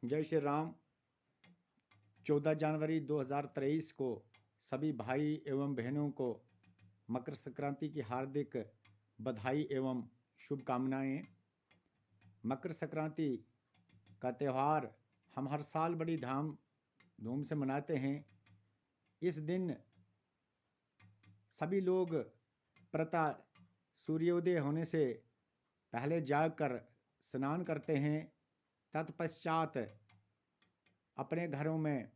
जय श्री राम। 14 जनवरी 2023 को सभी भाई एवं बहनों को मकर संक्रांति की हार्दिक बधाई एवं शुभकामनाएं। मकर संक्रांति का त्यौहार हम हर साल बड़ी धूम से मनाते हैं। इस दिन सभी लोग प्रातः सूर्योदय होने से पहले जागकर स्नान करते हैं। तत्पश्चात अपने घरों में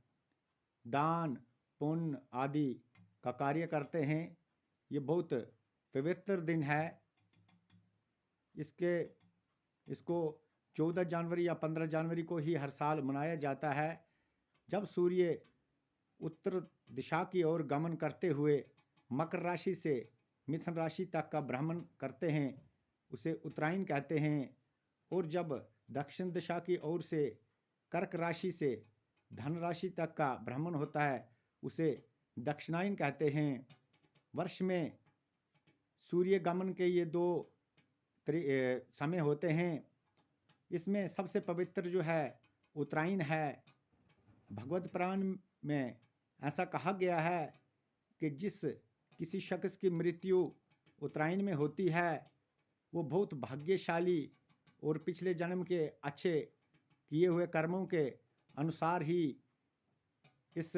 दान पुण्य आदि का कार्य करते हैं। ये बहुत पवित्र दिन है। इसको 14 जनवरी या 15 जनवरी को ही हर साल मनाया जाता है। जब सूर्य उत्तर दिशा की ओर गमन करते हुए मकर राशि से मिथुन राशि तक का भ्रमण करते हैं, उसे उत्तरायण कहते हैं। और जब दक्षिण दिशा की ओर से कर्क राशि से धन राशि तक का भ्रमण होता है, उसे दक्षिणायन कहते हैं। वर्ष में सूर्य गमन के ये दो समय होते हैं। इसमें सबसे पवित्र जो है उत्तरायण है। भगवत पुराण में ऐसा कहा गया है कि किसी शख्स की मृत्यु उत्तरायण में होती है, वो बहुत भाग्यशाली और पिछले जन्म के अच्छे किए हुए कर्मों के अनुसार ही इस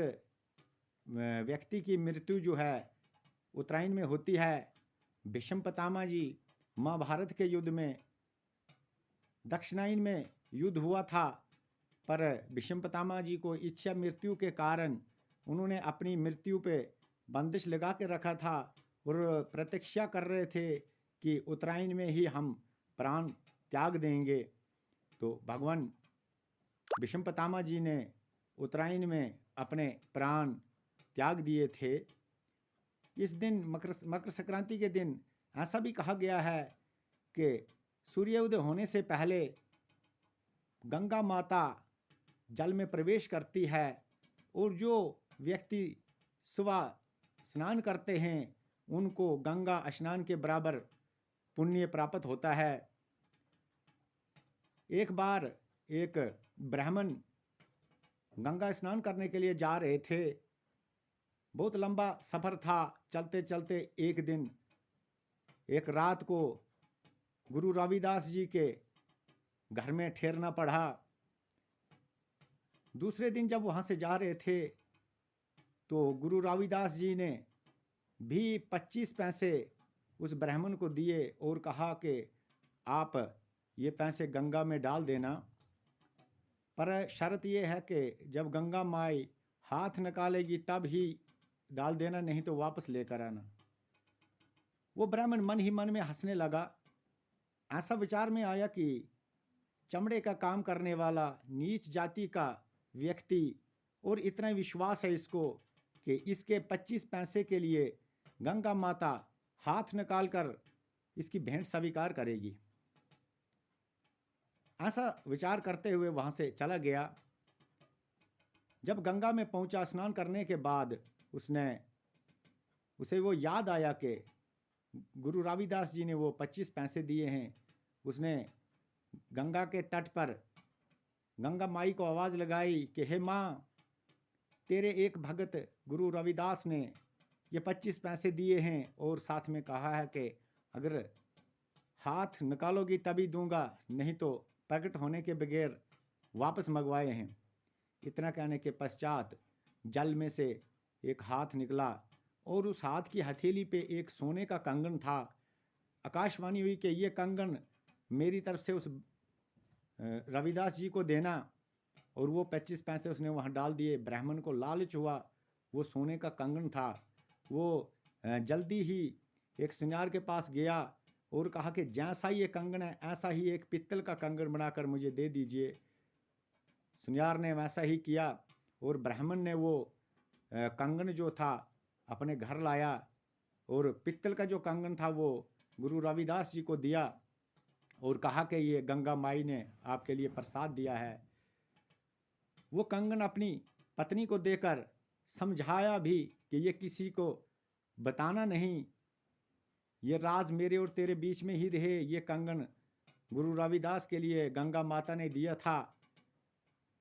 व्यक्ति की मृत्यु जो है उत्तरायण में होती है। भीष्म पितामह जी महाभारत के युद्ध में दक्षिणायन में युद्ध हुआ था, पर भीष्म पितामह जी को इच्छा मृत्यु के कारण उन्होंने अपनी मृत्यु पे बंदिश लगा के रखा था और प्रतीक्षा कर रहे थे कि उत्तरायण में ही हम प्राण त्याग देंगे। तो भगवान भीष्म पितामह जी ने उत्तरायण में अपने प्राण त्याग दिए थे। इस दिन मकर संक्रांति के दिन ऐसा भी कहा गया है कि सूर्योदय होने से पहले गंगा माता जल में प्रवेश करती है और जो व्यक्ति सुबह स्नान करते हैं उनको गंगा स्नान के बराबर पुण्य प्राप्त होता है। एक बार एक ब्राह्मण गंगा स्नान करने के लिए जा रहे थे। बहुत लंबा सफ़र था। चलते चलते एक रात को गुरु रविदास जी के घर में ठहरना पड़ा। दूसरे दिन जब वहाँ से जा रहे थे तो गुरु रविदास जी ने भी 25 पैसे उस ब्राह्मण को दिए और कहा कि आप ये पैसे गंगा में डाल देना, पर शर्त ये है कि जब गंगा माई हाथ निकालेगी तब ही डाल देना, नहीं तो वापस लेकर आना। वो ब्राह्मण मन ही मन में हंसने लगा। ऐसा विचार में आया कि चमड़े का काम करने वाला नीच जाति का व्यक्ति, और इतना विश्वास है इसको कि इसके 25 पैसे के लिए गंगा माता हाथ निकाल कर इसकी भेंट स्वीकार करेगी। ऐसा विचार करते हुए वहाँ से चला गया। जब गंगा में पहुँचा स्नान करने के बाद उसे वो याद आया कि गुरु रविदास जी ने वो 25 पैसे दिए हैं। उसने गंगा के तट पर गंगा माई को आवाज़ लगाई कि हे माँ, तेरे एक भगत गुरु रविदास ने ये 25 पैसे दिए हैं और साथ में कहा है कि अगर हाथ निकालोगी तभी दूंगा, नहीं तो प्रकट होने के बगैर वापस मंगवाए हैं। इतना कहने के पश्चात जल में से एक हाथ निकला और उस हाथ की हथेली पे एक सोने का कंगन था। आकाशवाणी हुई कि ये कंगन मेरी तरफ से उस रविदास जी को देना, और वो 25 पैसे उसने वहाँ डाल दिए। ब्राह्मण को लालच हुआ, वो सोने का कंगन था। वो जल्दी ही एक सुनार के पास गया और कहा कि जैसा ये कंगन है ऐसा ही एक पित्तल का कंगन बनाकर मुझे दे दीजिए। सुनार ने वैसा ही किया और ब्राह्मण ने वो कंगन जो था अपने घर लाया और पित्तल का जो कंगन था वो गुरु रविदास जी को दिया और कहा कि ये गंगा माई ने आपके लिए प्रसाद दिया है। वो कंगन अपनी पत्नी को देकर समझाया भी कि ये किसी को बताना नहीं, ये राज मेरे और तेरे बीच में ही रहे। ये कंगन गुरु रविदास के लिए गंगा माता ने दिया था।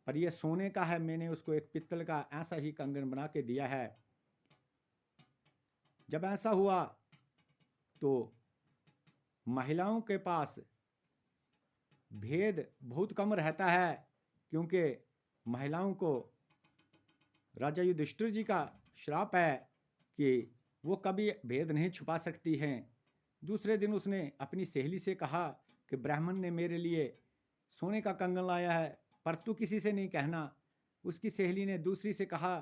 पर यह सोने का है, मैंने उसको एक पित्तल का ऐसा ही कंगन बना के दिया है। जब ऐसा हुआ तो महिलाओं के पास भेद बहुत कम रहता है, क्योंकि महिलाओं को राजा युधिष्ठिर जी का श्राप है कि वो कभी भेद नहीं छुपा सकती हैं। दूसरे दिन उसने अपनी सहेली से कहा कि ब्राह्मण ने मेरे लिए सोने का कंगन लाया है, पर तू किसी से नहीं कहना। उसकी सहेली ने दूसरी से कहा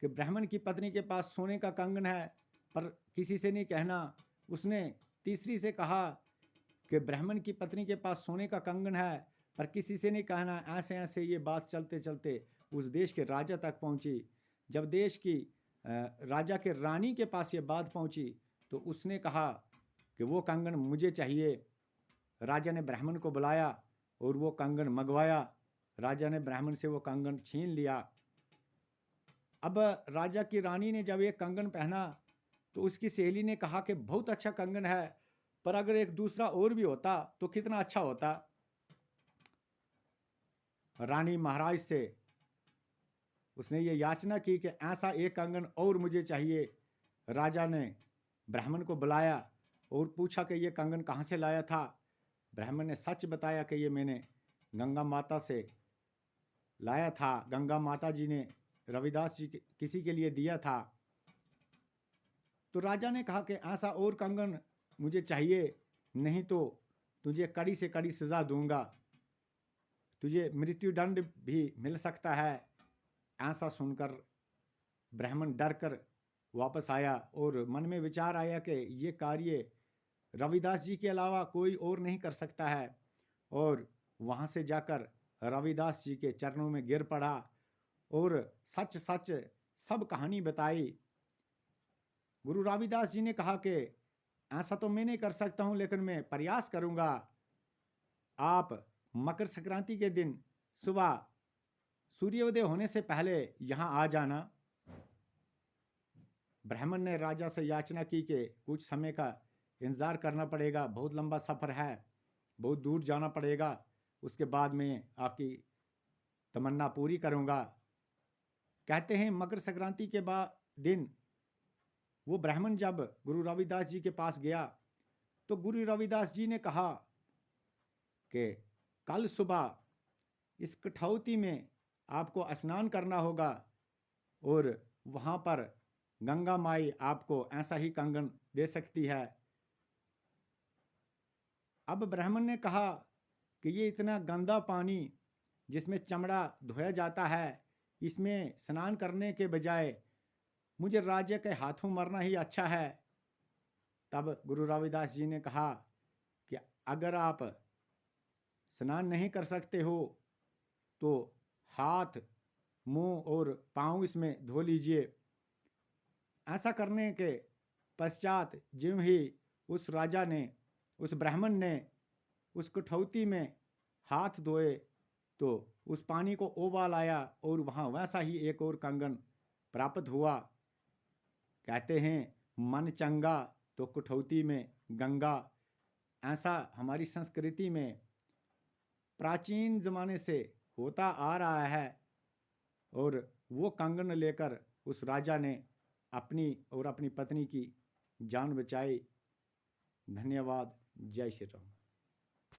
कि ब्राह्मण की पत्नी के पास सोने का कंगन है, पर किसी से नहीं कहना। उसने तीसरी से कहा कि ब्राह्मण की पत्नी के पास सोने का कंगन है, पर किसी से नहीं कहना। ऐसे ऐसे ये बात चलते चलते उस देश के राजा तक पहुंची। जब देश की राजा के रानी के पास ये बात पहुंची तो उसने कहा कि वो कंगन मुझे चाहिए। राजा ने ब्राह्मण को बुलाया और वो कंगन मंगवाया। राजा ने ब्राह्मण से वो कंगन छीन लिया। अब राजा की रानी ने जब ये कंगन पहना तो उसकी सहेली ने कहा कि बहुत अच्छा कंगन है, पर अगर एक दूसरा और भी होता तो कितना अच्छा होता। रानी महाराज से उसने ये याचना की कि ऐसा एक कंगन और मुझे चाहिए। राजा ने ब्राह्मण को बुलाया और पूछा कि ये कंगन कहाँ से लाया था। ब्राह्मण ने सच बताया कि ये मैंने गंगा माता से लाया था। गंगा माता जी ने रविदास जी किसी के लिए दिया था। तो राजा ने कहा कि ऐसा और कंगन मुझे चाहिए, नहीं तो तुझे कड़ी से कड़ी सज़ा दूंगा, तुझे मृत्युदंड भी मिल सकता है। ऐसा सुनकर ब्राह्मण डर कर वापस आया और मन में विचार आया कि ये कार्य रविदास जी के अलावा कोई और नहीं कर सकता है। और वहाँ से जाकर रविदास जी के चरणों में गिर पड़ा और सच सच सब कहानी बताई। गुरु रविदास जी ने कहा कि ऐसा तो मैं नहीं कर सकता हूँ, लेकिन मैं प्रयास करूँगा। आप मकर संक्रांति के दिन सुबह सूर्योदय होने से पहले यहाँ आ जाना। ब्राह्मण ने राजा से याचना की कि कुछ समय का इंतज़ार करना पड़ेगा, बहुत लंबा सफ़र है, बहुत दूर जाना पड़ेगा, उसके बाद मैं आपकी तमन्ना पूरी करूँगा। कहते हैं मकर संक्रांति के बाद दिन वो ब्राह्मण जब गुरु रविदास जी के पास गया तो गुरु रविदास जी ने कहा कि कल सुबह इस कठौती में आपको स्नान करना होगा और वहाँ पर गंगा माई आपको ऐसा ही कंगन दे सकती है। अब ब्राह्मण ने कहा कि ये इतना गंदा पानी जिसमें चमड़ा धोया जाता है, इसमें स्नान करने के बजाय मुझे राजा के हाथों मरना ही अच्छा है। तब गुरु रविदास जी ने कहा कि अगर आप स्नान नहीं कर सकते हो तो हाथ, मुंह और पाँव इसमें धो लीजिए। ऐसा करने के पश्चात ज्यों ही उस राजा ने, उस ब्राह्मण ने उस कठौती में हाथ धोए तो उस पानी को उबाल आया और वहाँ वैसा ही एक और कंगन प्राप्त हुआ। कहते हैं मन चंगा तो कठौती में गंगा। ऐसा हमारी संस्कृति में प्राचीन ज़माने से होता आ रहा है और वो कंगन लेकर उस राजा ने अपनी और अपनी पत्नी की जान बचाई। धन्यवाद। जय श्री राम।